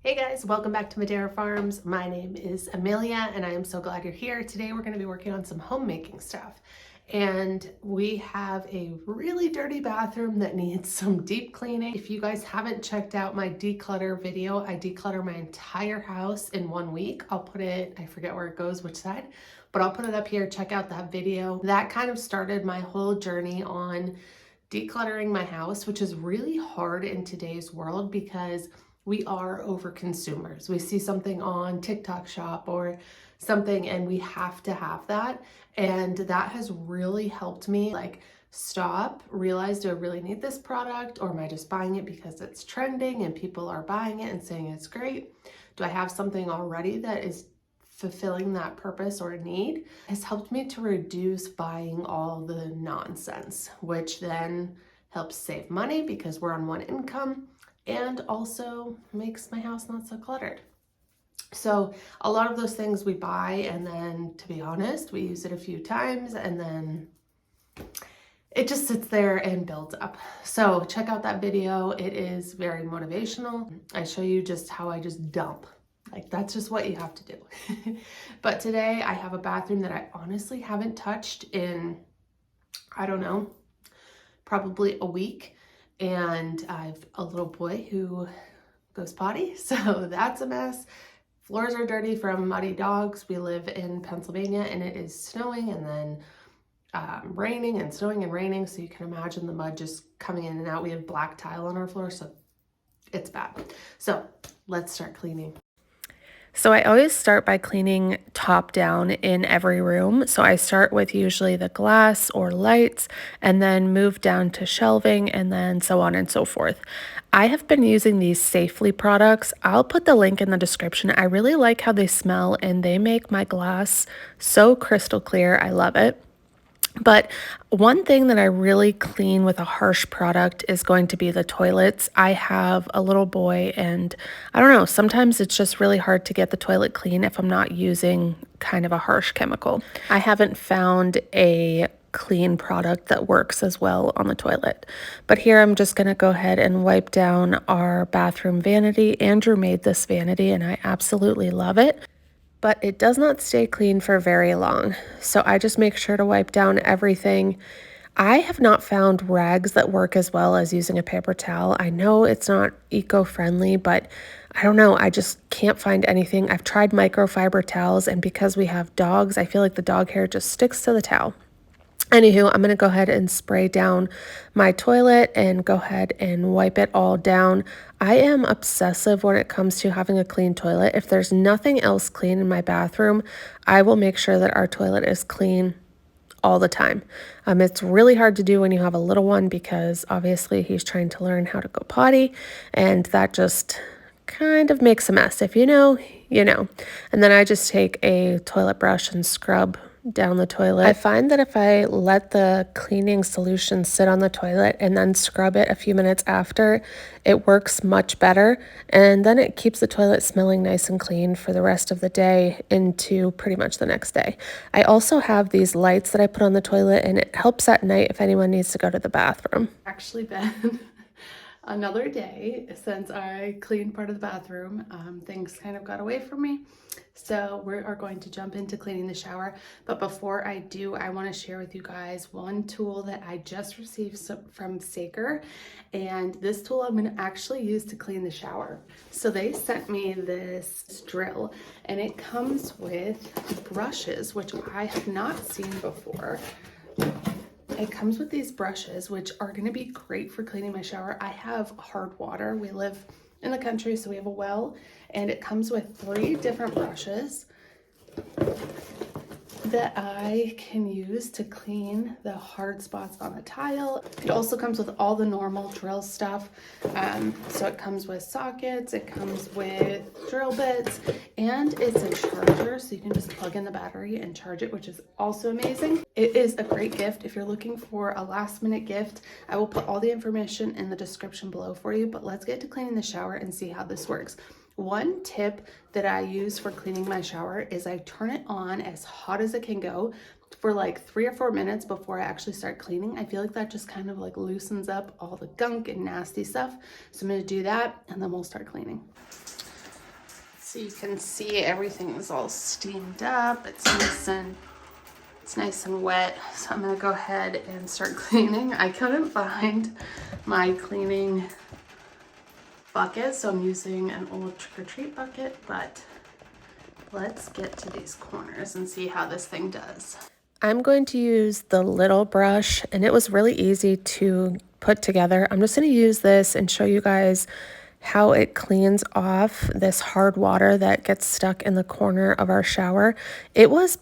Hey guys, welcome back to Madera Farms. My name is Amelia and I am so glad you're here. Today we're going to be working on some homemaking stuff. And we have a really dirty bathroom that needs some deep cleaning. If you guys haven't checked out my declutter video, I declutter my entire house in 1 week. I'll put it, I forget where it goes, which side, but I'll put it up here. Check out that video. That kind of started my whole journey on decluttering my house, which is really hard in today's world because we are over consumers. We see something on TikTok shop or something and we have to have that. And that has really helped me stop, realize, do I really need this product, or am I just buying it because it's trending and people are buying it and saying it's great? Do I have something already that is fulfilling that purpose or need? Has helped me to reduce buying all the nonsense, which then helps save money because we're on one income, and also makes my house not so cluttered. So a lot of those things we buy, and then, to be honest, we use it a few times and then it just sits there and builds up. So check out that video. It is very motivational. I show you just how I just dump. Like, that's just what you have to do. But today I have a bathroom that I honestly haven't touched in, I don't know, probably a week. And I've a little boy who goes potty, so that's a mess. Floors are dirty from muddy dogs. We live in Pennsylvania and it is snowing and then raining and snowing and raining, so you can imagine the mud just coming in and out. We have black tile on our floor, so it's bad. So let's start cleaning. So I always start by cleaning top down in every room. So I start with usually the glass or lights and then move down to shelving and then so on and so forth. I have been using these Safely products. I'll put the link in the description. I really like how they smell and they make my glass so crystal clear. I love it. But one thing that I really clean with a harsh product is going to be the toilets. I have a little boy and I don't know, sometimes it's just really hard to get the toilet clean if I'm not using kind of a harsh chemical. I haven't found a clean product that works as well on the toilet. But here I'm just going to go ahead and wipe down our bathroom vanity. Andrew made this vanity and I absolutely love it. But it does not stay clean for very long. So I just make sure to wipe down everything. I have not found rags that work as well as using a paper towel. I know it's not eco-friendly, but I don't know. I just can't find anything. I've tried microfiber towels, and because we have dogs, I feel like the dog hair just sticks to the towel. Anywho, I'm going to go ahead and spray down my toilet and go ahead and wipe it all down. I am obsessive when it comes to having a clean toilet. If there's nothing else clean in my bathroom, I will make sure that our toilet is clean all the time. It's really hard to do when you have a little one because obviously he's trying to learn how to go potty, and that just kind of makes a mess. If you know, you know. And then I just take a toilet brush and scrub down the toilet. I find that if I let the cleaning solution sit on the toilet and then scrub it a few minutes after, it works much better, and then it keeps the toilet smelling nice and clean for the rest of the day into pretty much the next day. I also have these lights that I put on the toilet, and it helps at night if anyone needs to go to the bathroom. Actually been another day since I cleaned part of the bathroom. Things kind of got away from me. So we are going to jump into cleaning the shower. But before I do, I want to share with you guys one tool that I just received from Saker. And this tool I'm going to actually use to clean the shower. So they sent me this drill and it comes with brushes, which I have not seen before. It comes with these brushes, which are going to be great for cleaning my shower. I have hard water. We live in the country, so we have a well, and it comes with 3 different brushes that I can use to clean the hard spots on the tile. It also comes with all the normal drill stuff. So it comes with sockets, it comes with drill bits, and it's a charger, so you can just plug in the battery and charge it, which is also amazing. It is a great gift if you're looking for a last minute gift. I will put all the information in the description below for you, but let's get to cleaning the shower and see how this works. One tip that I use for cleaning my shower is I turn it on as hot as it can go for like 3 or 4 minutes before I actually start cleaning. I feel like that just kind of like loosens up all the gunk and nasty stuff. So I'm going to do that and then we'll start cleaning. So you can see everything's all steamed up. It's nice and wet. So I'm gonna go ahead and start cleaning. I couldn't find my cleaning bucket, so I'm using an old trick-or-treat bucket, but let's get to these corners and see how this thing does. I'm going to use the little brush, and it was really easy to put together. I'm just going to use this and show you guys how it cleans off this hard water that gets stuck in the corner of our shower. It was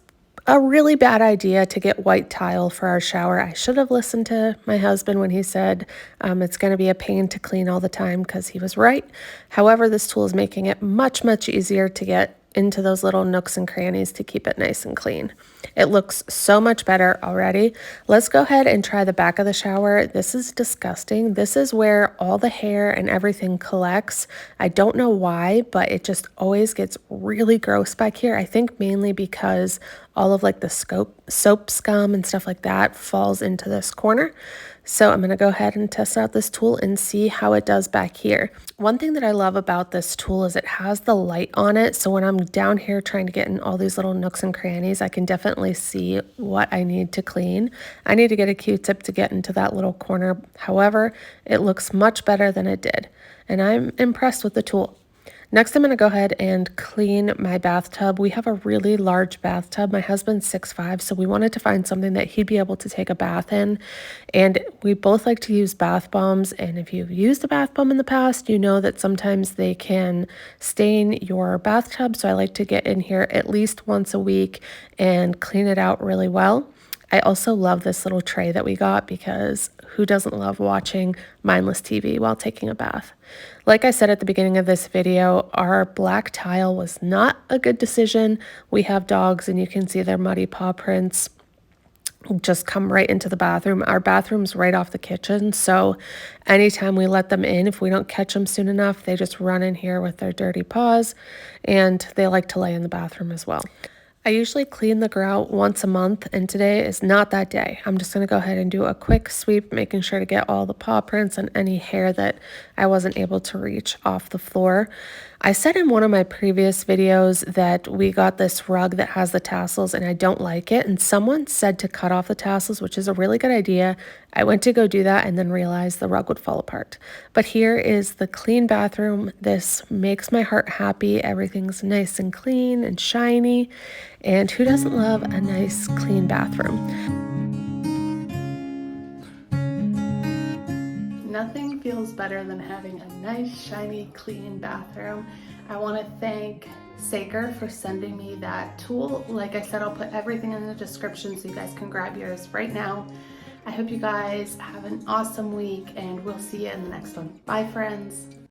a really bad idea to get white tile for our shower. I should have listened to my husband when he said it's going to be a pain to clean all the time, because he was right. However, this tool is making it much, much easier to get into those little nooks and crannies to keep it nice and clean. It looks so much better already. Let's go ahead and try the back of the shower. This is disgusting. This is where all the hair and everything collects. I don't know why, but it just always gets really gross back here. I think mainly because all of like the soap scum and stuff like that falls into this corner. So I'm going to go ahead and test out this tool and see how it does back here. One thing that I love about this tool is it has the light on it. So when I'm down here trying to get in all these little nooks and crannies, I can definitely see what I need to clean. I need to get a Q-tip to get into that little corner. However, it looks much better than it did, and I'm impressed with the tool. Next, I'm going to go ahead and clean my bathtub. We have a really large bathtub. My husband's 6'5", so we wanted to find something that he'd be able to take a bath in. And we both like to use bath bombs. And if you've used a bath bomb in the past, you know that sometimes they can stain your bathtub. So I like to get in here at least once a week and clean it out really well. I also love this little tray that we got, because who doesn't love watching mindless TV while taking a bath? Like I said at the beginning of this video, our black tile was not a good decision. We have dogs, and you can see their muddy paw prints just come right into the bathroom. Our bathroom's right off the kitchen, so anytime we let them in, if we don't catch them soon enough, they just run in here with their dirty paws, and they like to lay in the bathroom as well. I usually clean the grout once a month, and today is not that day. I'm just going to go ahead and do a quick sweep, making sure to get all the paw prints and any hair that I wasn't able to reach off the floor. I said in one of my previous videos that we got this rug that has the tassels and I don't like it, and someone said to cut off the tassels, which is a really good idea. I went to go do that and then realized the rug would fall apart. But here is the clean bathroom. This makes my heart happy. Everything's nice and clean and shiny. And who doesn't love a nice clean bathroom? Nothing feels better than having a nice, shiny, clean bathroom. I want to thank Saker for sending me that tool. Like I said, I'll put everything in the description so you guys can grab yours right now. I hope you guys have an awesome week, and we'll see you in the next one. Bye, friends.